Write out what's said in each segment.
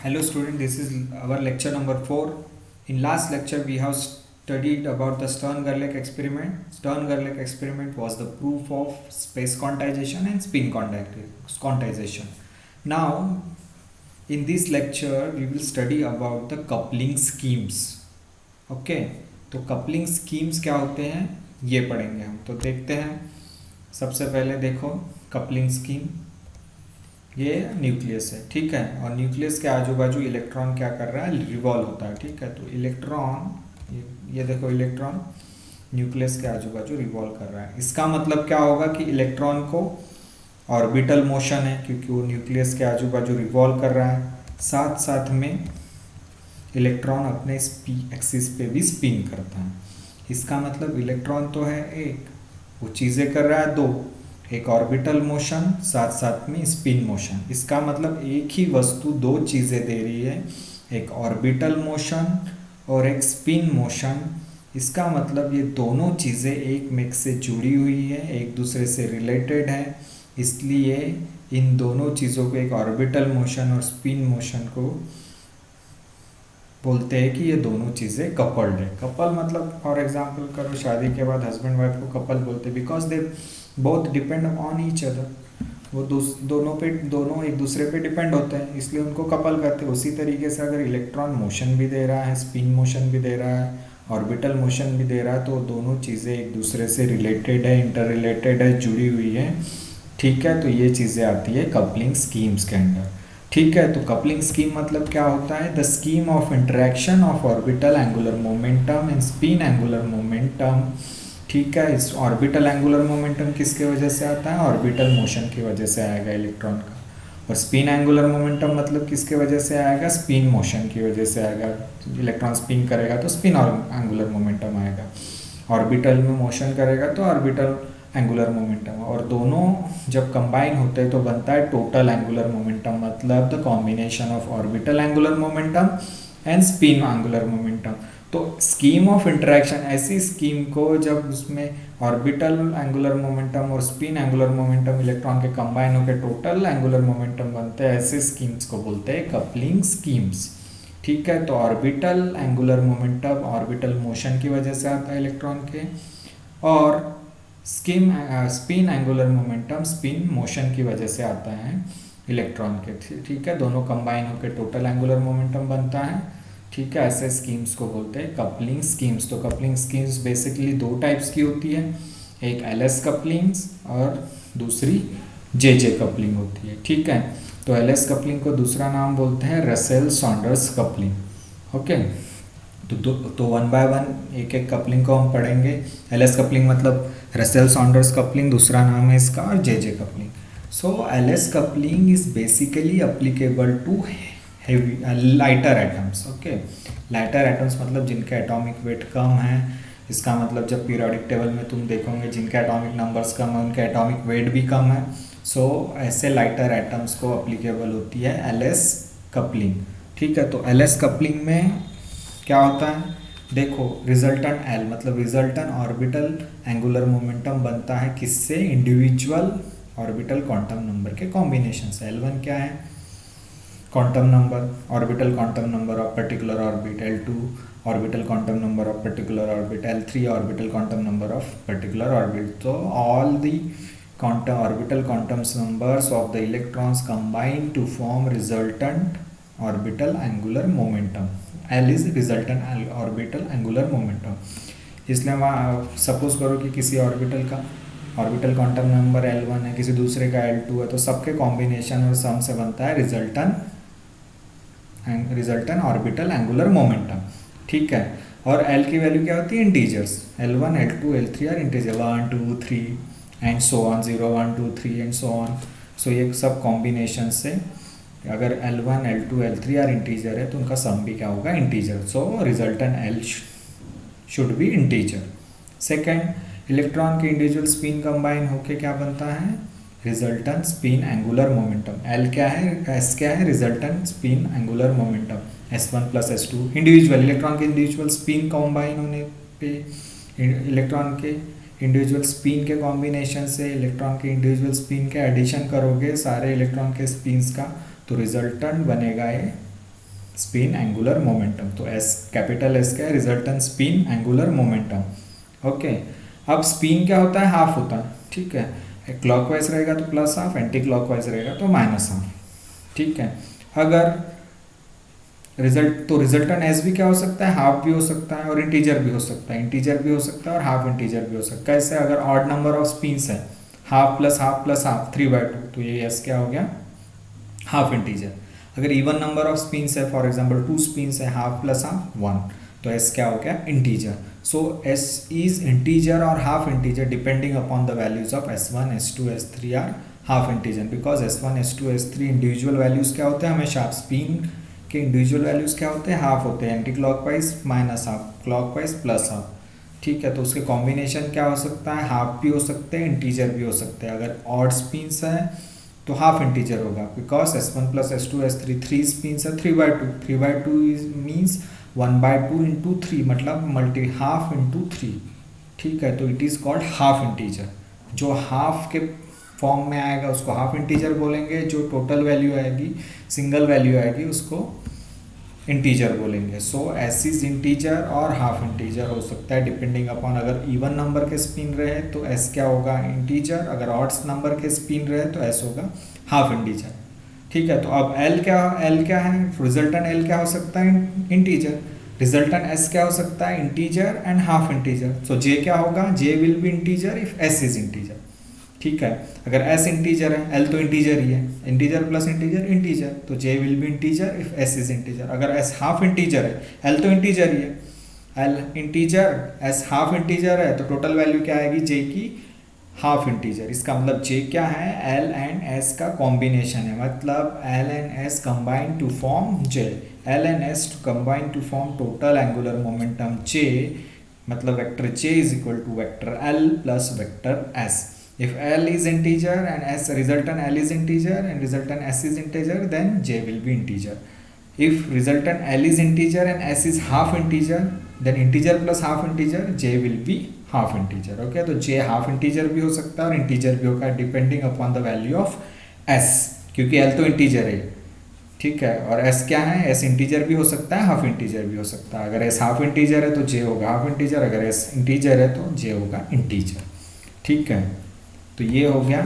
Hello student, this is our lecture number 4. In last lecture we have studied about the Stern-Gerlach experiment. Stern-Gerlach experiment was the proof of space quantization and spin quantization. Now in this lecture we will study about the coupling schemes. Okay, तो coupling schemes क्या होते हैं ये पढ़ेंगे हम। तो देखते हैं, सबसे पहले देखो कपलिंग स्कीम, ये न्यूक्लियस है, ठीक है, और न्यूक्लियस के आजू बाजू इलेक्ट्रॉन क्या कर रहा है, रिवॉल्व होता है, ठीक है। तो इलेक्ट्रॉन, ये देखो इलेक्ट्रॉन न्यूक्लियस के आजू बाजू रिवॉल्व कर रहा है। इसका मतलब क्या होगा कि इलेक्ट्रॉन को ऑर्बिटल मोशन है क्योंकि वो न्यूक्लियस के आजू बाजू रिवॉल्व कर रहा है। साथ साथ में इलेक्ट्रॉन अपने एक्सिस पे भी स्पिन करता है। इसका मतलब इलेक्ट्रॉन तो है एक, वो चीज़ें कर रहा है दो, एक ऑर्बिटल मोशन साथ साथ में स्पिन मोशन। इसका मतलब एक ही वस्तु दो चीज़ें दे रही है, एक ऑर्बिटल मोशन और एक स्पिन मोशन। इसका मतलब ये दोनों चीज़ें एक में से जुड़ी हुई है, एक दूसरे से रिलेटेड है, इसलिए इन दोनों चीज़ों को, एक ऑर्बिटल मोशन और स्पिन मोशन को बोलते हैं कि ये दोनों चीज़ें कपल्ड है। कपल मतलब फॉर एग्जांपल करो, शादी के बाद हस्बैंड वाइफ को कपल बोलते हैं because they both depend on each other. वो दोनों एक दूसरे पे डिपेंड होते हैं, इसलिए उनको कपल करते हैं। उसी तरीके से अगर इलेक्ट्रॉन मोशन भी दे रहा है, स्पिन मोशन भी दे रहा है, ऑर्बिटल मोशन भी दे रहा है, तो दोनों चीज़ें एक दूसरे से रिलेटेड है, इंटर रिलेटेड है, जुड़ी हुई है, ठीक है। तो ये चीज़ें आती है कपलिंग स्कीम्स के अंदर, ठीक है। तो कपलिंग स्कीम मतलब क्या होता है, the scheme of interaction of orbital angular momentum and spin angular momentum, ठीक है। इस ऑर्बिटल एंगुलर मोमेंटम किसके वजह से आता है, ऑर्बिटल मोशन की वजह से आएगा इलेक्ट्रॉन का। और स्पिन एंगुलर मोमेंटम मतलब किसके वजह से आएगा, स्पिन मोशन की वजह से आएगा। इलेक्ट्रॉन स्पिन करेगा तो स्पिन एंगुलर मोमेंटम आएगा, ऑर्बिटल में मोशन करेगा तो ऑर्बिटल एंगुलर मोमेंटम। और दोनों जब कंबाइन होते हैं तो बनता है टोटल एंगुलर मोमेंटम, मतलब the combination of orbital angular momentum and spin angular momentum. तो स्कीम ऑफ इंटरेक्शन, ऐसी स्कीम को जब उसमें ऑर्बिटल एंगुलर मोमेंटम और स्पिन एंगुलर मोमेंटम इलेक्ट्रॉन के कंबाइन होकर टोटल एंगुलर मोमेंटम बनते हैं, ऐसे स्कीम्स को बोलते हैं कपलिंग स्कीम्स, ठीक है। तो orbital angular momentum orbital motion की वजह से आता है इलेक्ट्रॉन के, और spin angular momentum spin motion की वजह से आता है इलेक्ट्रॉन के, ठीक है। दोनों कंबाइन होकर टोटल एंगुलर मोमेंटम बनता है, ठीक है। ऐसे स्कीम्स को बोलते हैं कपलिंग स्कीम्स। तो कपलिंग स्कीम्स बेसिकली दो टाइप्स की होती है, एक एलएस कपलिंग्स और दूसरी जेजे कपलिंग होती है, ठीक है। तो एलएस कपलिंग को दूसरा नाम बोलते हैं रसेल सॉन्डर्स कपलिंग, ओके। तो वन बाय वन एक एक कपलिंग को हम पढ़ेंगे। एलएस कपलिंग मतलब रसेल सॉन्डर्स कपलिंग, दूसरा नाम है इसका, और JJ coupling. So LS coupling is basically applicable to heavy lighter atoms, okay. Lighter atoms मतलब जिनके एटॉमिक वेट कम है। इसका मतलब जब पीरियोडिक टेबल में तुम देखोगे जिनके एटॉमिक नंबर्स कम है उनके एटॉमिक वेट भी कम है। सो ऐसे लाइटर एटम्स को अप्लीकेबल होती है एलएस कपलिंग, ठीक है। तो एलएस कपलिंग में क्या होता है, देखो रिजल्टेंट एल मतलब रिजल्टेंट ऑर्बिटल एंगुलर मोमेंटम बनता है किससे, इंडिविजुअल ऑर्बिटल क्वांटम नंबर के कॉम्बिनेशन से। L1 क्या है, quantum number, orbital quantum number of particular orbit, L2 orbital quantum number of particular orbit, L3 orbital quantum number of particular orbit. तो all the quantum orbital quantum numbers of the electrons combine to form resultant orbital angular momentum. L is resultant orbital angular momentum। इसलिए वहाँ suppose करो कि किसी orbital का orbital quantum number L1 है, किसी दूसरे का L2 है, तो सबके कॉम्बिनेशन और सम से बनता है रिजल्टेंट ऑर्बिटल एंगुलर मोमेंटम, ठीक है। और L की वैल्यू क्या होती है, integers. L1 L2 L3 are integer, 1 2 3 and so on, 0 1 2 3 and so on. So ये सब कॉम्बिनेशन से अगर L1 L2 L3 are integer है तो उनका सम भी क्या होगा, integer. So resultant L should be integer. Second, electron के इंडिविजुअल स्पिन कंबाइन होके क्या बनता है, resultant spin angular momentum. L क्या है, S क्या है, resultant spin angular momentum S1 + S2। Individual electron के इंडिविजुअल स्पिन कंबाइन होने पे इलेक्ट्रॉन के इंडिविजुअल स्पिन के कॉम्बिनेशन से इलेक्ट्रॉन के इंडिविजुअल स्पिन के एडिशन करोगे सारे इलेक्ट्रॉन के स्पिन्स का, तो रिजल्टेंट बनेगा ये स्पिन एंगुलर मोमेंटम। तो एस कैपिटल एस क्या है, resultant spin angular momentum. Okay, अब स्पिन क्या होता है, हाफ होता है, ठीक है। क्लॉकवाइज रहेगा तो प्लस हाफ, एंटी क्लॉकवाइज रहेगा तो माइनस हाफ, ठीक है। अगर रिजल्टेंट एस भी क्या हो सकता है, हाफ भी हो सकता है और इंटीजर भी हो सकता है, इंटीजर भी हो सकता है और हाफ इंटीजर भी हो सकता है। कैसे, अगर ऑड नंबर ऑफ स्पिन्स है, half plus half plus half 3/2, तो ये एस क्या हो गया, हाफ इंटीजर। अगर इवन नंबर ऑफ स्पिन्स है, फॉर एग्जांपल 2 स्पिन्स है, हाफ प्लस हाफ 1, तो एस क्या हो गया, integer. So S is integer और half integer depending upon the values of S1 S2 S3 are half integer, because S1 S2 S3 individual values क्या होते हैं हमेशा, स्पिन के इंडिविजुअल वैल्यूज क्या होते हैं, हाफ होते हैं, anti clockwise minus half, clockwise plus half, ठीक है। तो उसके कॉम्बिनेशन क्या हो सकता है, हाफ भी हो सकते हैं, इंटीजर भी हो सकते हैं। अगर ऑड स्पिन्स है तो हाफ इंटीजर होगा, because S1 plus S2 S3 3 spins है, 3/2, 3/2 मीन्स 1/2 इंटू 3, मतलब मल्टी हाफ इंटू 3, ठीक है। तो it is called half integer. जो हाफ के फॉर्म में आएगा उसको हाफ इंटीजर बोलेंगे, जो टोटल वैल्यू आएगी, सिंगल वैल्यू आएगी, उसको इंटीजर बोलेंगे। सो एस इज इंटीजर और हाफ इंटीजर हो सकता है डिपेंडिंग अपॉन, अगर इवन नंबर के स्पिन रहे तो एस क्या होगा, इंटीजर, अगर ऑड्स नंबर के स्पिन रहे तो एस होगा हाफ इंटीजर, ठीक है। तो अब एल क्या है, रिजल्टेंट एल क्या हो सकता है, इंटीजर। रिजल्टेंट एस क्या हो सकता है, integer and half integer. So J क्या होगा, J will be integer if S is integer, ठीक है। अगर एस इंटीजर है, एल तो इंटीजर ही है, इंटीजर प्लस इंटीजर इंटीजर, तो J will be integer if S is integer. अगर एस हाफ इंटीजर है, एल तो इंटीजर ही है, L integer, S half integer है, तो टोटल वैल्यू क्या आएगी, जे की हाफ इंटीजर। इसका मतलब जे क्या है, एल एंड एस का कॉम्बिनेशन है, मतलब L and S combine to form J, L and S to combine to form total angular momentum J, मतलब vector J is equal to vector L plus vector S. If L is integer and S resultant L is integer and resultant S is integer, then J will be integer. If resultant L is integer and S is half integer, then integer plus half integer J will be half integer. Okay, तो J half integer भी हो सकता है और integer भी होगा depending upon the value of S, क्योंकि L तो integer है, ठीक है। और S क्या है, S इंटीजर भी हो सकता है, हाफ इंटीजर भी हो सकता है। अगर S हाफ इंटीजर है तो J होगा हाफ इंटीजर, अगर S इंटीजर है तो J होगा इंटीजर, ठीक है। तो ये हो गया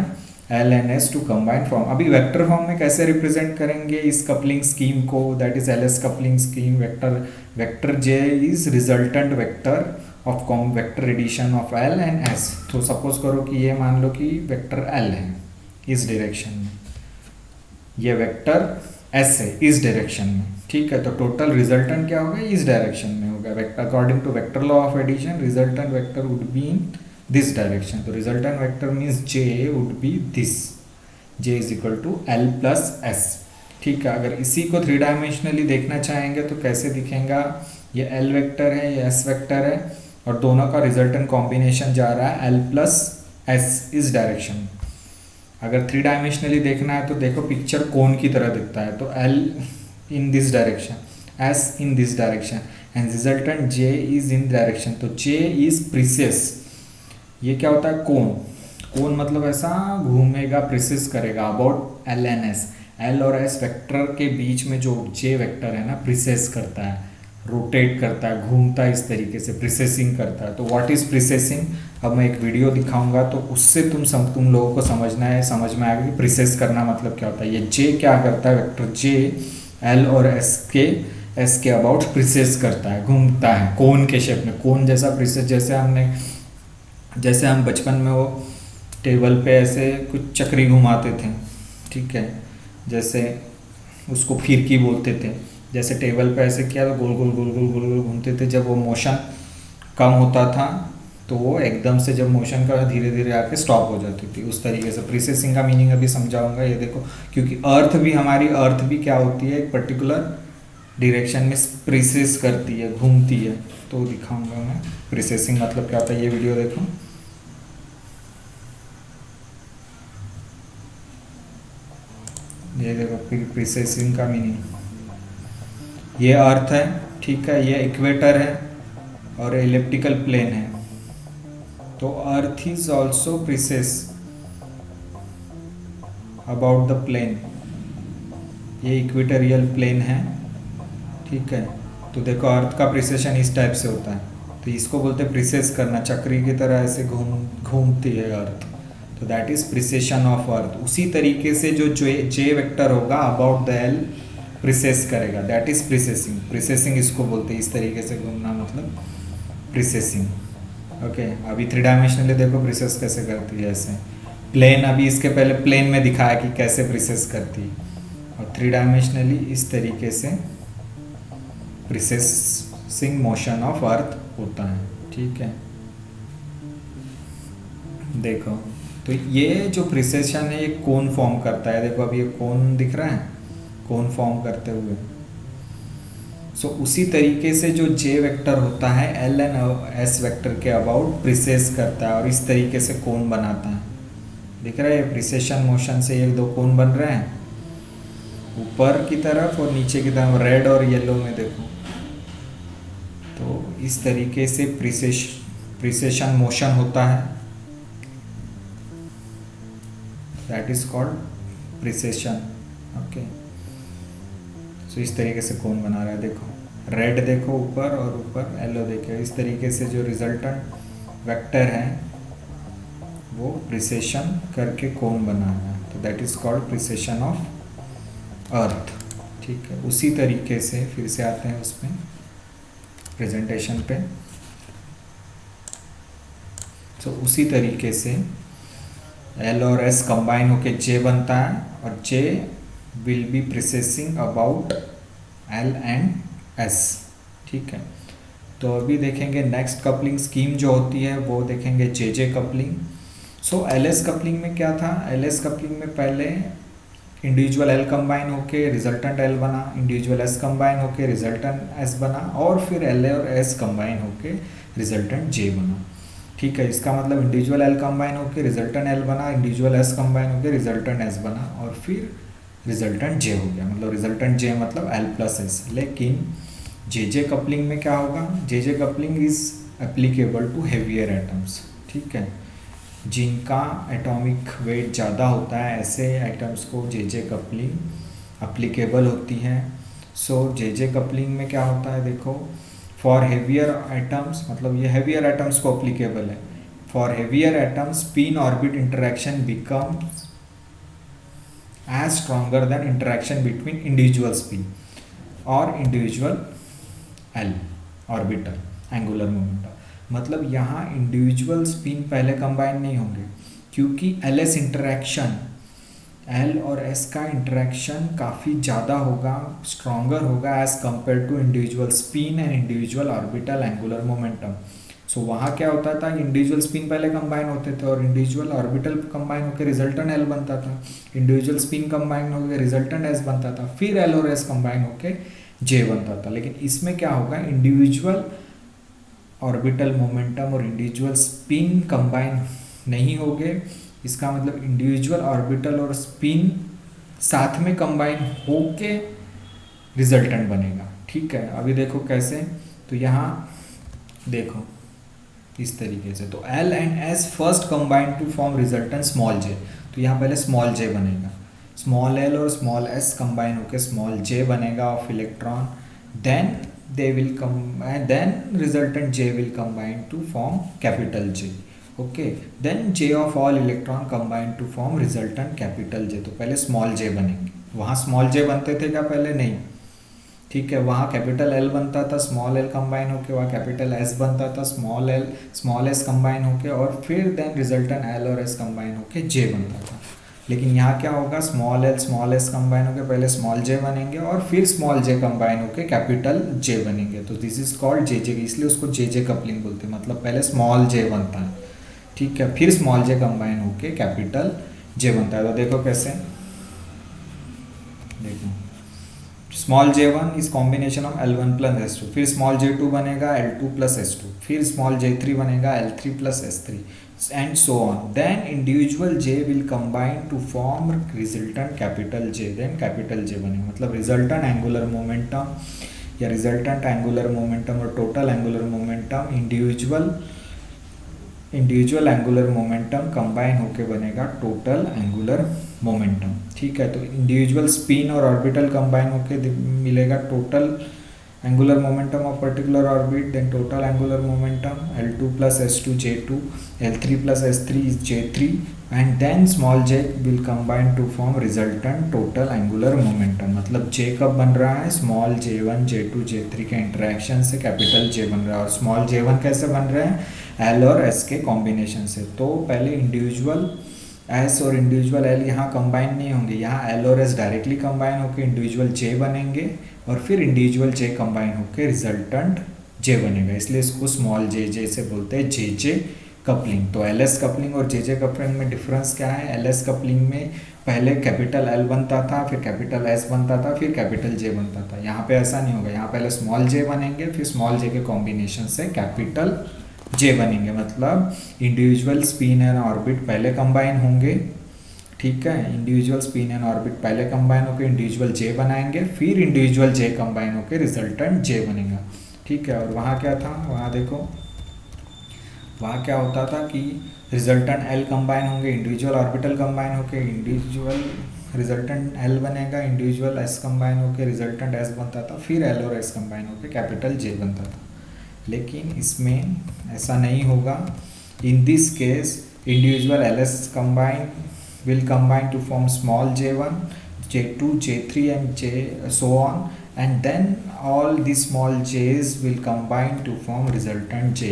L and S to combine form. अभी वेक्टर फॉर्म में कैसे रिप्रेजेंट करेंगे इस कपलिंग स्कीम को, that is L S coupling scheme. Vector J is resultant vector of vector addition of L and S. तो सपोज करो कि ये मान लो कि वेक्टर एल है इस डायरेक्शन में, ये वेक्टर एस है इस डायरेक्शन में, ठीक है। तो टोटल रिजल्टेंट क्या होगा, इस डायरेक्शन में होगा। According to vector law of addition, resultant vector would be in this direction. तो resultant vector means J would be this, J is equal to L plus S, ठीक है। अगर इसी को 3 डायमेंशनली देखना चाहेंगे तो कैसे दिखेगा, ये L वेक्टर है, ये S वेक्टर है और दोनों का रिजल्टेंट कॉम्बिनेशन जा रहा है L प्लस S इस डायरेक्शन। अगर 3 डायमेंशनली देखना है तो देखो पिक्चर कोन की तरह दिखता है, तो L in this direction, S in this direction and resultant J is in direction. तो J इज प्रीसेस, ये क्या होता है, कोन। कोन मतलब ऐसा घूमेगा, प्रिसिस करेगा about L and S. L और एस वेक्टर के बीच में जो जे वेक्टर है ना, प्रिसेस करता है, रोटेट करता है, घूमता है इस तरीके से, प्रिसेसिंग करता है। तो व्हाट इज प्रिसेसिंग, अब मैं एक वीडियो दिखाऊंगा तो उससे तुम लोगों को समझ में आएगा कि प्रिसेस करना मतलब क्या होता है। ये जे क्या करता है, वेक्टर जे एल और एस के अबाउट प्रिसेस करता है, घूमता है कोन के शेप में, कोन जैसा प्रिसेस। जैसे हम बचपन में वो टेबल पे ऐसे कुछ चक्री घुमाते थे, ठीक है, जैसे उसको फिरकी बोलते थे। जैसे टेबल पे ऐसे किया तो गोल गोल गोल गोल गोल गोल घूमते थे। जब वो मोशन कम होता था तो वो एकदम से जब मोशन का धीरे धीरे आके स्टॉप हो जाती थी, उस तरीके से। प्रिसेसिंग का मीनिंग अभी समझाऊंगा, ये देखो, क्योंकि हमारी अर्थ भी क्या होती है, एक पर्टिकुलर डायरेक्शन में प्रिसेस करती है, घूमती है। तो दिखाऊंगा मैं प्रिसेसिंग मतलब क्या होता है, ये वीडियो देखो। ये देखो प्रिसेसिंग का मीनिंग, ये अर्थ है, ठीक है, ये इक्वेटर है और एलिप्टिकल प्लेन है। तो earth is also precess about the plane. ये इक्वेटोरियल प्लेन है ठीक है। तो देखो अर्थ का प्रिसेशन इस टाइप से होता है, तो इसको बोलते हैं प्रिसेस करना, चक्री की तरह ऐसे घूमती है अर्थ, तो that is precision of earth. उसी तरीके से जो जे वेक्टर होगा अबाउट द एल प्रिसेस करेगा, दैट इज प्रिसेसिंग। प्रिसेसिंग इसको बोलते हैं, इस तरीके से घूमना मतलब प्रिसेसिंग। ओके, अभी थ्री डायमेंशनली देखो प्रिसेस कैसे करती है ऐसे। प्लेन अभी इसके पहले प्लेन में दिखाया कि कैसे प्रिसेस करती है, और थ्री डायमेंशनली इस तरीके से प्रिसेसिंग मोशन ऑफ अर्थ होता है। ठीक है, देखो तो ये जो प्रिसेशन है ये कोन फॉर्म करता है। देखो अभी ये कोन दिख रहा है, कोन फॉर्म करते हुए। सो उसी तरीके से जो जे वेक्टर होता है एल एंड एस वेक्टर के अबाउट प्रिसेस करता है और इस तरीके से कोन बनाता है। दिख रहा है प्रिसेशन मोशन से ये दो कोन बन रहे हैं, ऊपर की तरफ और नीचे की तरफ, रेड और येलो में देखो। तो इस तरीके से प्रिसेशन मोशन होता है, that is called precession. Okay, so इस तरीके से कोन बना रहा है। देखो रेड देखो ऊपर और ऊपर येलो देखो, इस तरीके से जो रिजल्टेंट वेक्टर है वो प्रिसेशन करके कोन बना रहा है, तो that is called precision of earth. ठीक है, उसी तरीके से फिर से आते हैं उसमें प्रेजेंटेशन पे। तो उसी तरीके से एल और एस कंबाइन होके जे बनता है, और J will be precessing about L and S. ठीक है, तो अभी देखेंगे नेक्स्ट कपलिंग स्कीम जो होती है वो देखेंगे जे J coupling. So L S coupling में क्या था, एल एस कपलिंग में पहले इंडिविजुअल एल कंबाइन होके रिजल्टेंट एल बना, इंडिविजुअल एस कंबाइन होके रिजल्टेंट एस बना, और फिर एल और एस कंबाइन होके रिजल्टेंट जे बना। ठीक है, इसका मतलब इंडिविजुअल एल कंबाइन होके रिजल्टेंट एल बना, इंडिविजुअल एस कंबाइन होके रिजल्टेंट एस बना, और फिर रिजल्टेंट जे हो गया। मतलब रिजल्टेंट जे मतलब एल प्लस एस। लेकिन जे जे कपलिंग में क्या होगा, J J coupling is applicable to heavier atoms. ठीक है, जिनका एटॉमिक वेट ज़्यादा होता है ऐसे एटम्स को जे जे कपलिंग अप्लीकेबल होती है। सो जे जे कपलिंग में क्या होता है, देखो फॉर हेवियर एटम्स, मतलब ये हेवियर एटम्स को अप्लीकेबल है। For heavier atoms spin orbit interaction becomes as stronger than interaction between individual spin और individual L orbital angular momentum. मतलब यहाँ इंडिविजुअल स्पिन पहले कंबाइन नहीं होंगे, क्योंकि एल एस इंटरेक्शन, एल और एस का इंटरेक्शन काफ़ी ज़्यादा होगा, स्ट्रॉन्गर होगा as compare to individual spin and individual orbital angular momentum. So वहाँ क्या होता था, इंडिविजुअल स्पिन पहले कंबाइन होते थे और इंडिविजुअल ऑर्बिटल कंबाइन होकर रिजल्टेंट एल बनता था, इंडिविजुअल स्पिन कंबाइन होकर रिजल्टेंट एस बनता था, फिर एल और एस कंबाइन होकर जे बनता था। लेकिन इसमें क्या होगा, इंडिविजुअल ऑर्बिटल मोमेंटम और इंडिविजुअल स्पिन कंबाइन नहीं होंगे। इसका मतलब इंडिविजुअल ऑर्बिटल और स्पिन साथ में कंबाइन होके रिजल्टेंट बनेगा। ठीक है, अभी देखो कैसे, तो यहाँ देखो इस तरीके से, तो L and S first combine to form resultant small J. तो यहाँ पहले स्मॉल जे बनेगा, स्मॉल एल और स्मॉल एस कंबाइन होकर स्मॉल जे बनेगा of electron, then they will come and then resultant J will combine to form capital J. Okay, then J of all electron combine to form resultant capital J. तो पहले small j बनेंगे, वहाँ small j बनते थे क्या पहले, नहीं। ठीक है, वहाँ कैपिटल L बनता था, स्मॉल l कंबाइन होके वहाँ कैपिटल S बनता था, small l small s combine होके, और फिर देन रिजल्टेंट L और S कंबाइन होके J बनता था। लेकिन यहाँ क्या होगा, small L small S combine होकर पहले स्मॉल जे बनेंगे और फिर स्मॉल जे कंबाइन होकर कैपिटल जे बनेंगे। तो दिस इज कॉल्ड जे जे, इसलिए उसको जे जे कपलिंग बोलते हैं। मतलब पहले स्मॉल जे बनता है, ठीक है, फिर स्मॉल जे कंबाइन होकर कैपिटल जे बनता है। तो देखो कैसे, देखो small J one is combination of L one plus S two, फिर स्मॉल जे टू बनेगा L two plus S two, फिर स्मॉल जे थ्री बनेगा L three plus S three, and so on. Then individual J will combine to form resultant capital J, then capital J बनेगा। मतलब resultant angular momentum या resultant angular momentum और total angular momentum individual angular momentum combine होके बनेगा total angular momentum। ठीक है, तो individual spin और orbital combine होके मिलेगा total angular momentum of particular orbit, then total angular momentum L2 plus S2 J2, L3 plus S3 is J3, and then small j will combine to form resultant total angular momentum. मतलब j कब बन रहा है, small j1 j2 j3 के interaction से capital j बन रहा है, और स्मॉल j1 कैसे बन रहे हैं, l और s के कॉम्बिनेशन से. तो पहले इंडिविजुअल s और इंडिविजुअल l यहाँ कंबाइन नहीं होंगे, यहाँ l और s डायरेक्टली कंबाइन होकर इंडिविजुअल j बनेंगे, और फिर इंडिविजुअल j कंबाइन होकर रिजल्टेंट j बनेगा. इसलिए इसको स्मॉल j से बोलते हैं जे कपलिंग. तो एल एस कपलिंग और जे कपलिंग में डिफरेंस क्या है, एल एस कपलिंग में पहले कैपिटल एल बनता था, फिर कैपिटल एस बनता था, फिर कैपिटल जे बनता था. यहाँ पे ऐसा नहीं होगा, यहाँ पहले स्मॉल जे बनेंगे, फिर स्मॉल जे के कॉम्बिनेशन से कैपिटल जे बनेंगे. मतलब इंडिविजुअल स्पिन एंड ऑर्बिट पहले कंबाइन होंगे, ठीक है, इंडिविजुअल स्पिन एंड ऑर्बिट पहले कंबाइन होकर इंडिविजुअल जे बनाएंगे, फिर इंडिविजुअल जे कंबाइन होकर रिजल्टेंट जे बनेगा. ठीक है, और वहाँ क्या था, वहाँ देखो, वहाँ क्या होता था कि रिजल्टेंट एल कंबाइन होंगे, इंडिविजुअल ऑर्बिटल कंबाइन होके इंडिविजुअल रिजल्टेंट एल बनेगा, इंडिविजुअल एस कंबाइन होके रिजल्टेंट एस बनता था, फिर एल और एस कंबाइन होके कैपिटल जे बनता था. लेकिन इसमें ऐसा नहीं होगा. In this case individual L S combine will combine to form small j1 j2 j3 and j so on, and then all these small j's will combine to form resultant j.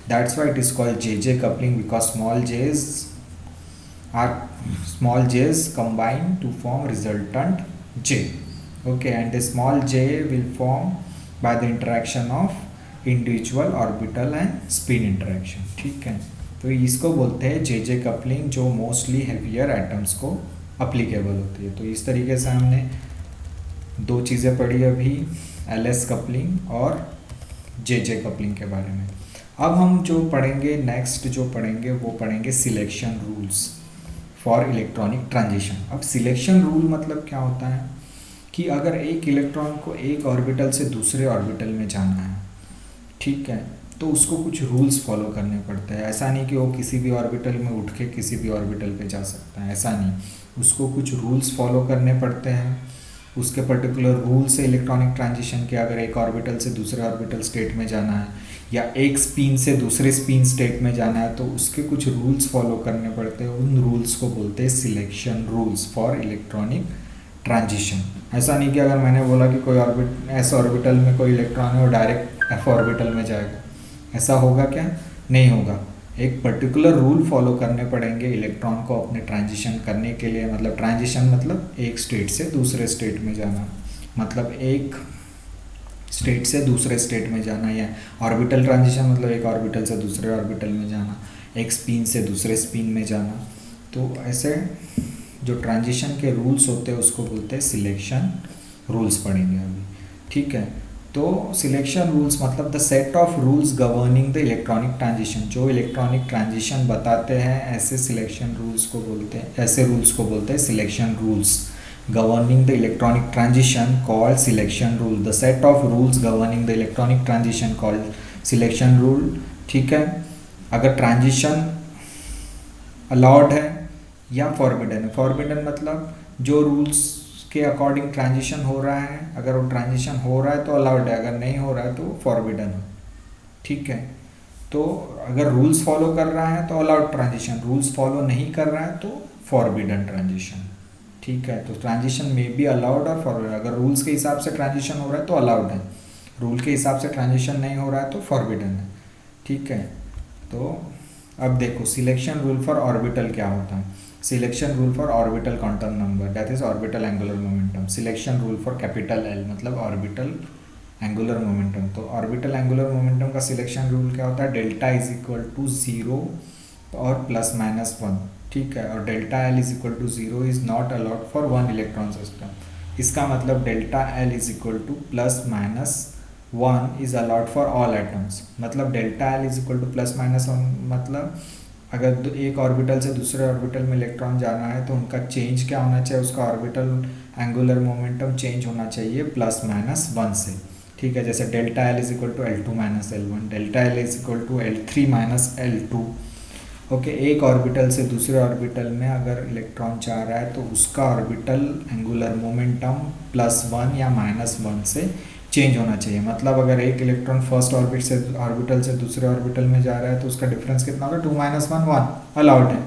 That's why it is called JJ coupling, because small j's combine to form resultant j. Okay, and the small j will form by the interaction of individual orbital and spin interaction. ठीक है, तो इसको बोलते हैं JJ coupling, जो mostly heavier atoms को applicable होती है. तो इस तरीके से हमने दो चीज़ें पढ़ी अभी, LS कपलिंग और JJ कपलिंग के बारे में. अब हम जो पढ़ेंगे नेक्स्ट, जो पढ़ेंगे वो पढ़ेंगे selection rules for electronic transition. अब सिलेक्शन रूल मतलब क्या होता है कि अगर एक इलेक्ट्रॉन को एक ऑर्बिटल से दूसरे ऑर्बिटल में जाना है, ठीक है, तो उसको कुछ रूल्स फॉलो करने पड़ते हैं. ऐसा नहीं कि वो किसी भी ऑर्बिटल में उठ के किसी भी ऑर्बिटल पे जा सकता है, ऐसा नहीं. उसको कुछ रूल्स फॉलो करने पड़ते हैं. उसके पर्टिकुलर रूल से इलेक्ट्रॉनिक ट्रांजिशन के, अगर एक ऑर्बिटल से दूसरे ऑर्बिटल स्टेट में जाना है या एक स्पिन से दूसरे स्पिन स्टेट में जाना है, तो उसके कुछ रूल्स फॉलो करने पड़ते हैं. उन रूल्स को बोलते हैं selection rules for electronic transition. ऐसा नहीं कि अगर मैंने बोला कि कोई ऑर्बिट एस ऑर्बिटल में कोई इलेक्ट्रॉन है और डायरेक्ट एफ ऑर्बिटल में जाएगा, ऐसा होगा क्या, नहीं होगा. एक पर्टिकुलर रूल फॉलो करने पड़ेंगे इलेक्ट्रॉन को अपने ट्रांजिशन करने के लिए. मतलब ट्रांजिशन मतलब एक स्टेट से दूसरे स्टेट में जाना, मतलब एक स्टेट से दूसरे स्टेट में जाना, या ऑर्बिटल ट्रांजिशन मतलब एक ऑर्बिटल से दूसरे ऑर्बिटल में जाना, एक स्पिन से दूसरे स्पिन में जाना. तो ऐसे जो ट्रांजिशन के रूल्स होते हैं उसको बोलते हैं सिलेक्शन रूल्स पढ़ेंगे अभी. ठीक है, तो सिलेक्शन रूल्स मतलब the set of rules governing the electronic transition. जो इलेक्ट्रॉनिक ट्रांजिशन बताते हैं ऐसे सिलेक्शन रूल्स को बोलते हैं, ऐसे रूल्स को बोलते हैं selection rules. Governing the electronic transition called selection rule. The set of rules governing the electronic transition called selection rule. ठीक है, अगर ट्रांजिशन अलाउड है या फॉरबिडन है. फॉरबिडन मतलब जो रूल्स के अकॉर्डिंग ट्रांजिशन हो रहा है, अगर वो ट्रांजिशन हो रहा है तो अलाउड है, अगर नहीं हो रहा है तो फॉरबिडन है. ठीक है, तो अगर रूल्स फॉलो कर रहा है तो अलाउड ट्रांजिशन, रूल्स फॉलो नहीं कर रहा है तो फॉरबिडन ट्रांजिशन. ठीक है, तो ट्रांजिशन में बी अलाउड और फॉरबिडन. अगर रूल्स के हिसाब से ट्रांजिशन हो रहा है तो अलाउड है, रूल के हिसाब से ट्रांजिशन नहीं हो रहा है तो फॉरबिडन है. ठीक है, तो अब देखो सिलेक्शन रूल फॉर ऑर्बिटल क्या होता है. Selection rule for orbital quantum number, that is orbital angular momentum. Selection rule for capital L मतलब ऑर्बिटल एंगुलर मोमेंटम. तो ऑर्बिटल एंगुलर मोमेंटम का सिलेक्शन रूल क्या होता है, डेल्टा इज इक्वल टू 0 और प्लस माइनस 1. ठीक है, और delta L is equal to 0 is not allowed for one electron system. इसका मतलब delta L is equal to plus minus 1 is allowed for all atoms. मतलब delta L is equal to plus minus 1 मतलब अगर एक orbital से दूसरे orbital में electron जाना है तो उनका चेंज क्या होना चाहिए, उसका ऑर्बिटल एंगुलर मोमेंटम चेंज होना चाहिए प्लस माइनस 1 से. ठीक है, जैसे delta L is equal to L2 minus L1, delta L is equal to L3 minus L2. Okay, एक ऑर्बिटल से दूसरे ऑर्बिटल में अगर इलेक्ट्रॉन जा रहा है तो उसका ऑर्बिटल एंगुलर मोमेंटम +1 या -1 से चेंज होना चाहिए। मतलब अगर एक इलेक्ट्रॉन फर्स्ट ऑर्बिटल से दूसरे ऑर्बिटल में जा रहा है तो उसका डिफरेंस कितना होगा, 2 - 1 1 अलाउड है।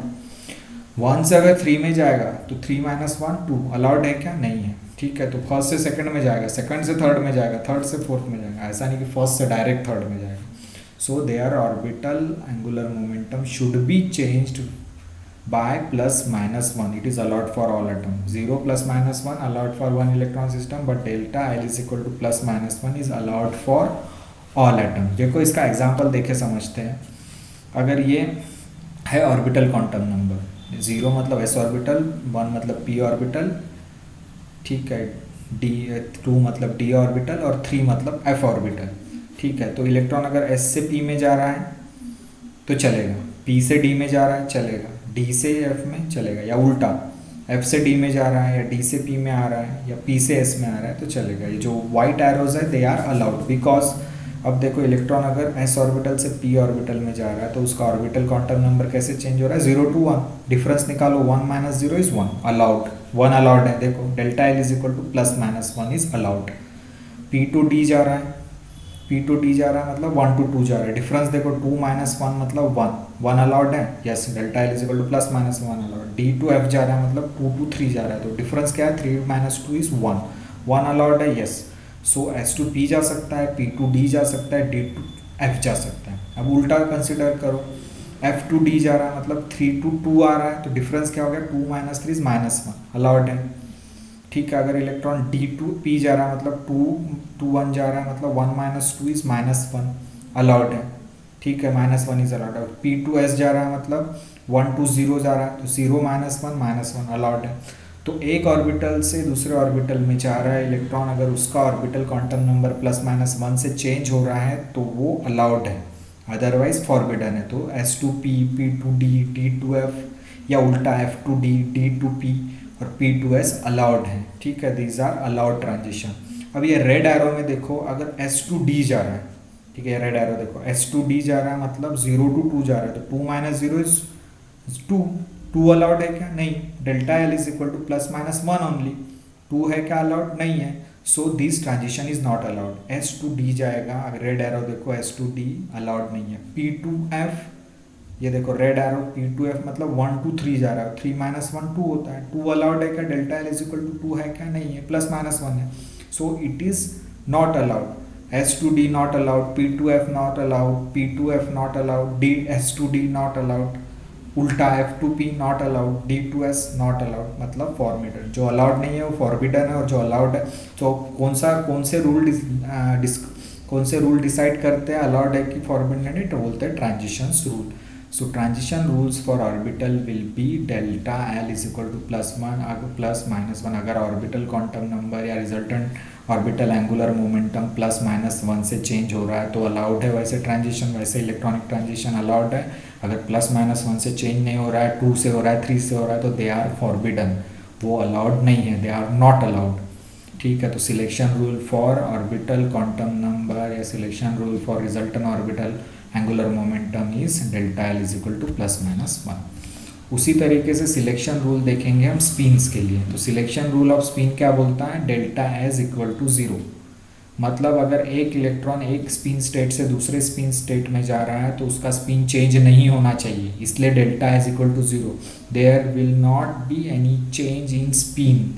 1 से अगर 3 में जाएगा तो 3 - 1 2 अलाउड है क्या, नहीं है। ठीक है, तो फर्स्ट से सेकंड में जाएगा, सेकंड से थर्ड में जाएगा, थर्ड से फोर्थ में जाएगा, ऐसा नहीं कि फर्स्ट से डायरेक्ट थर्ड में जाएगा। So there orbital angular momentum should be changed by +-1. It is allowed for all atoms. 0 +-1 allowed for one electron system, but delta L is equal to +-1 is allowed for all atoms. देखो इसका example देखे समझते हैं। अगर ये है orbital quantum number, 0 मतलब s orbital, 1 मतलब p ऑर्बिटल, ठीक है, 2 मतलब d ऑर्बिटल और 3 मतलब f ऑर्बिटल। ठीक है, तो इलेक्ट्रॉन अगर s से p में जा रहा है तो चलेगा, p से d में जा रहा है चलेगा, d से f में चलेगा, या उल्टा f से d में जा रहा है या d से p में आ रहा है या p से s में आ रहा है तो चलेगा। ये जो वाइट एरोज है दे आर अलाउड, बिकॉज अब देखो इलेक्ट्रॉन अगर s ऑर्बिटल से p ऑर्बिटल में जा रहा है तो उसका ऑर्बिटल क्वांटम नंबर कैसे चेंज हो रहा है, 0 to 1, डिफरेंस निकालो, 1 - 0 इज 1 अलाउड, 1 अलाउड है। देखो delta L is equal to +-1 is allowed. p to d जा रहा है, p to d जा रहा है मतलब 1 to 2 जा रहा है, डिफरेंस देखो 2 - 1 मतलब 1 अलाउड है, yes, delta L is equal to +-1 allowed. d to f जा रहा है मतलब 2 to 3 जा रहा है, तो डिफरेंस क्या है, 3 - 2 इज 1 अलाउड है, yes. So s to p जा सकता है, p to d जा सकता है, d to f जा सकता है। अब उल्टा कंसिडर करो, f to d जा रहा है मतलब 3 to 2 आ रहा है, तो डिफरेंस क्या हो गया, 2 - 3 इज -1 अलाउड है। ठीक है, अगर इलेक्ट्रॉन d to p जा रहा है मतलब 2 to 1 जा रहा है मतलब 1 - 2 इज -1 अलाउड है। ठीक है, -1 इज अलाउड है। p to s जा रहा है मतलब 1 to 0 जा रहा है तो 0 - 1 अलाउड है। तो एक ऑर्बिटल से दूसरे ऑर्बिटल में जा रहा है इलेक्ट्रॉन, अगर उसका ऑर्बिटल क्वांटम नंबर +-1 से चेंज हो रहा है तो वो अलाउड है, अदरवाइज फॉरबिडन है। तो s to p, p to d, d to f, या उल्टा f to d, d to p और p to s अलाउड है। ठीक है, दीज आर अलाउड ट्रांजिशन। अब ये रेड एरो में देखो, अगर s to d जा रहा है, ठीक है, रेड एरो देखो, s to d जा रहा है मतलब 0 to 2 जा रहा है, तो 2 - 0 इज 2 अलाउड है क्या, नहीं, delta L is equal to +-1 only, 2 है क्या अलाउड, नहीं है। So this transition is not allowed. s to d जाएगा, अगर रेड एरो देखो s to d अलाउड नहीं है। p to f, ये देखो red arrow, p to f मतलब 1 to 3 जा रहा है, 3 - 1 2 होता है, 2 अलाउड है क्या, delta L is equal to 2 है क्या, नहीं है, +-1 है। So it is not allowed. s to d not allowed, p to f not allowed, p to f not allowed, s to d not allowed, उल्टा f to p not allowed, d to s not allowed, मतलब forbidden. जो allowed नहीं है वो forbidden है, और जो allowed है तो कौन से रूल डिसाइड करते हैं अलाउड है कि फॉरबिडन है, तो बोलते हैं transition rule. So transition rules for orbital will be delta L is equal to +-1 अगर ऑर्बिटल क्वांटम नंबर या रिजल्टेंट ऑर्बिटल एंगुलर मोमेंटम +-1 से चेंज हो रहा है तो अलाउड है वैसे ट्रांजिशन, वैसे इलेक्ट्रॉनिक ट्रांजिशन अलाउड है। अगर +-1 से चेंज नहीं हो रहा है, 2 से हो रहा है, 3 से हो रहा है, तो दे आर फॉरबिडन, वो अलाउड नहीं है, दे आर नॉट अलाउड। ठीक है, तो selection rule for orbital quantum number या selection rule for resultant orbital angular momentum is delta L is equal to +-1। उसी तरीके से सिलेक्शन रूल देखेंगे हम स्पिन्स के लिए। तो सिलेक्शन रूल ऑफ स्पिन क्या बोलता है, डेल्टा S इक्वल टू 0, मतलब अगर एक इलेक्ट्रॉन एक स्पिन स्टेट से दूसरे स्पिन स्टेट में जा रहा है तो उसका स्पिन चेंज नहीं होना चाहिए, इसलिए delta S equal to 0, there will not be any change in spin.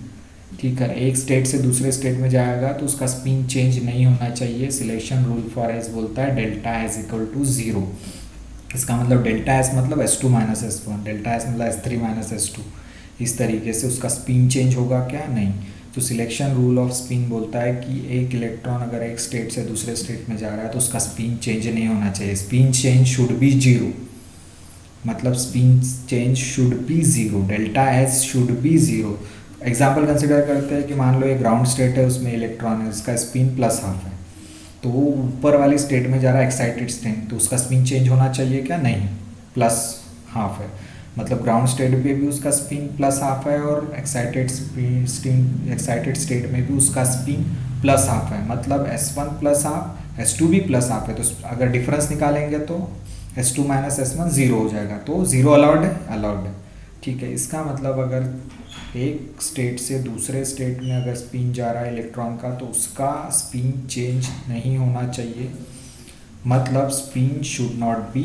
ठीक है, एक स्टेट से दूसरे स्टेट में जाएगा तो उसका स्पिन चेंज नहीं होना चाहिए। सिलेक्शन रूल फॉर S बोलता है डेल्टा S इक्वल टू 0। इसका मतलब डेल्टा S मतलब S2 - S1, डेल्टा S मतलब S3 - S2, इस तरीके से उसका स्पिन चेंज होगा क्या, नहीं। तो सिलेक्शन रूल ऑफ स्पिन बोलता है कि एक इलेक्ट्रॉन अगर एक स्टेट से दूसरे स्टेट में जा रहा है तो उसका स्पिन चेंज नहीं होना चाहिए, स्पिन चेंज शुड बी 0, मतलब spin change should be 0, delta S should be 0। Example consider करते हैं कि मान लो एक ग्राउंड स्टेट है, उसमें इलेक्ट्रॉन है, उसका स्पिन +½ है, तो वो ऊपर वाली स्टेट में जा रहा है एक्साइटेड स्टेट, तो उसका स्पिन चेंज होना चाहिए क्या, नहीं, +½ है, मतलब ग्राउंड स्टेट पे भी उसका स्पिन +½ है और एक्साइटेड स्टेट में भी उसका स्पिन +½ है, मतलब S1 +½ S2 भी +½ है। तो अगर डिफरेंस निकालेंगे तो S2 - S1 0 हो जाएगा, तो 0 अलाउड है, अलाउड है। ठीक है, इसका मतलब अगर एक स्टेट से दूसरे स्टेट में अगर स्पिन जा रहा है इलेक्ट्रॉन का तो उसका स्पिन चेंज नहीं होना चाहिए, मतलब spin should not be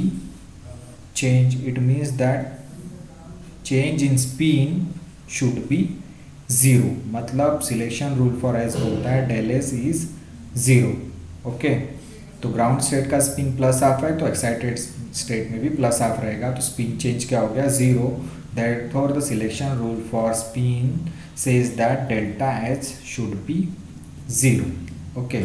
change. It means that change in spin should be zero, मतलब सिलेक्शन रूल फॉर एस बोलता है del S is zero. Okay, तो ग्राउंड स्टेट का स्पिन प्लस हाफ है तो एक्साइटेड स्टेट में भी प्लस हाफ रहेगा, तो स्पिन चेंज क्या हो गया, zero. Therefore the selection rule for spin says that delta H should be zero. Okay,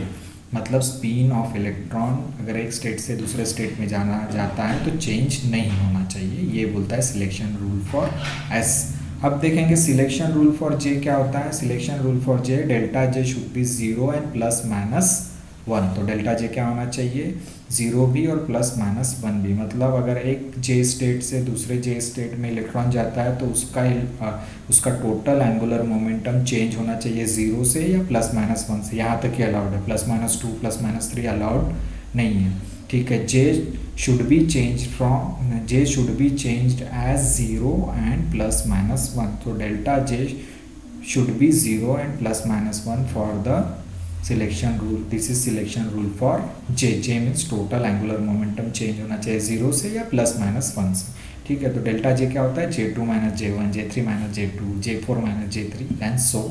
मतलब स्पिन ऑफ इलेक्ट्रॉन अगर एक स्टेट से दूसरे स्टेट में जाना जाता है तो चेंज नहीं होना चाहिए, ये बोलता है सिलेक्शन रूल फॉर एस। अब देखेंगे सिलेक्शन रूल फॉर जे क्या होता है। Selection rule for J, delta J should be zero and plus minus one. तो डेल्टा जे क्या होना चाहिए, ज़ीरो भी और प्लस माइनस वन भी। मतलब अगर एक जे स्टेट से दूसरे जे स्टेट में इलेक्ट्रॉन जाता है तो उसका टोटल एंगुलर मोमेंटम चेंज होना चाहिए ज़ीरो से या प्लस माइनस वन से। यहाँ तक ही अलाउड है, plus minus two plus minus three allowed नहीं है। ठीक है, J should be changed as zero and plus minus one. तो delta J should be zero and plus minus one for the selection rule. This is selection rule for J. J means total angular momentum change होना चाहिए zero से या plus minus one से। ठीक है, तो delta जे क्या होता है, J two minus J one, J three minus J two, J four minus J three and so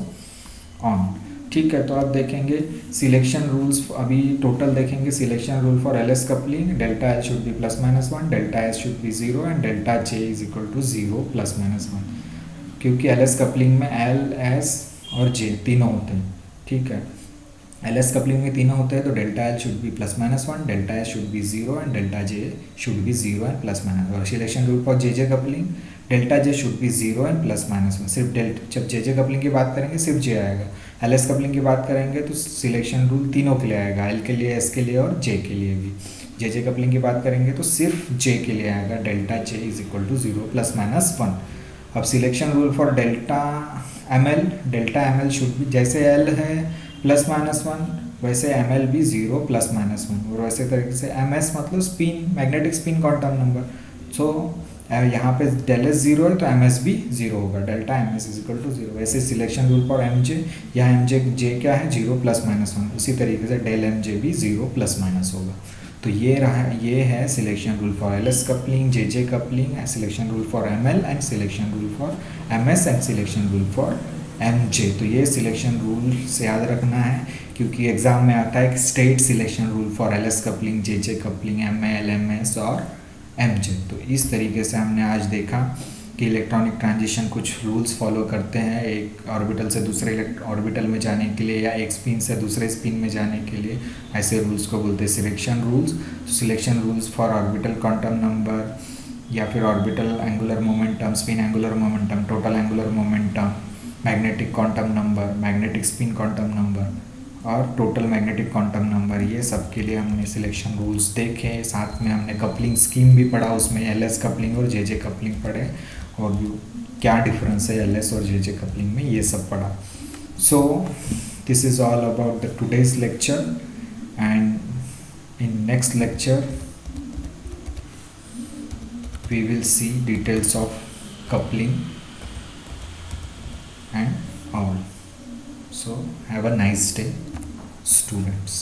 on. ठीक है, तो अब देखेंगे सिलेक्शन रूल्स। अभी टोटल देखेंगे selection rule for L S coupling. Delta L should be plus minus one, delta S should be zero and delta J is equal to zero plus minus one. क्योंकि L S coupling में L S और J तीनों होते हैं। ठीक है, L S coupling में तीनों होते हैं तो delta L should be plus minus one, delta S should be zero and delta J should be zero and plus minus. और selection rule for J J coupling, delta J should be zero and plus minus one. सिर्फ जब जे J coupling की बात करेंगे सिर्फ जे आएगा। L S coupling की बात करेंगे तो सिलेक्शन रूल तीनों के लिए आएगा, एल के लिए, एस के लिए और जे के लिए भी। जे जे कपलिंग की बात करेंगे तो सिर्फ जे के लिए आएगा, delta J is equal to zero plus minus one. अब selection rule for delta M L should भी, जैसे एल है प्लस माइनस वन वैसे एम एल भी ज़ीरो प्लस माइनस वन। और वैसे तरीके से एम एस मतलब spin, magnetic spin quantum number. So यहाँ पे डेल एस ज़ीरो है तो एम एस भी ज़ीरो होगा, delta M S is equal to zero. वैसे सिलेक्शन रूल फॉर एम जे, यहाँ एम जे क्या है, जीरो प्लस माइनस वन, उसी तरीके से डेल एम जे भी ज़ीरो प्लस माइनस होगा। तो ये है selection rule for L S coupling, J J coupling, selection rule for M L and selection rule for M S and selection rule for M J. तो ये selection rule से याद रखना है क्योंकि एग्जाम में आता है कि state selection rule for L S coupling, J J coupling, M L, M S और एम जे। तो इस तरीके से हमने आज देखा कि इलेक्ट्रॉनिक ट्रांजिशन कुछ रूल्स फॉलो करते हैं एक ऑर्बिटल से दूसरे ऑर्बिटल में जाने के लिए या एक स्पिन से दूसरे स्पिन में जाने के लिए। ऐसे रूल्स को बोलते हैं सिलेक्शन रूल्स। तो selection rules for orbital quantum number या फिर orbital angular momentum, spin angular momentum, total angular momentum, magnetic quantum number, magnetic spin quantum number और टोटल मैग्नेटिक क्वांटम नंबर, ये सब के लिए हमने सिलेक्शन रूल्स देखे। साथ में हमने कपलिंग स्कीम भी पढ़ा, उसमें एल एस कपलिंग और जे जे कपलिंग पढ़े और क्या डिफरेंस है एल एस और जे जे कपलिंग में, ये सब पढ़ा। So this is all about the today's lecture and in next lecture we will see details of coupling and all. So have a nice day, students.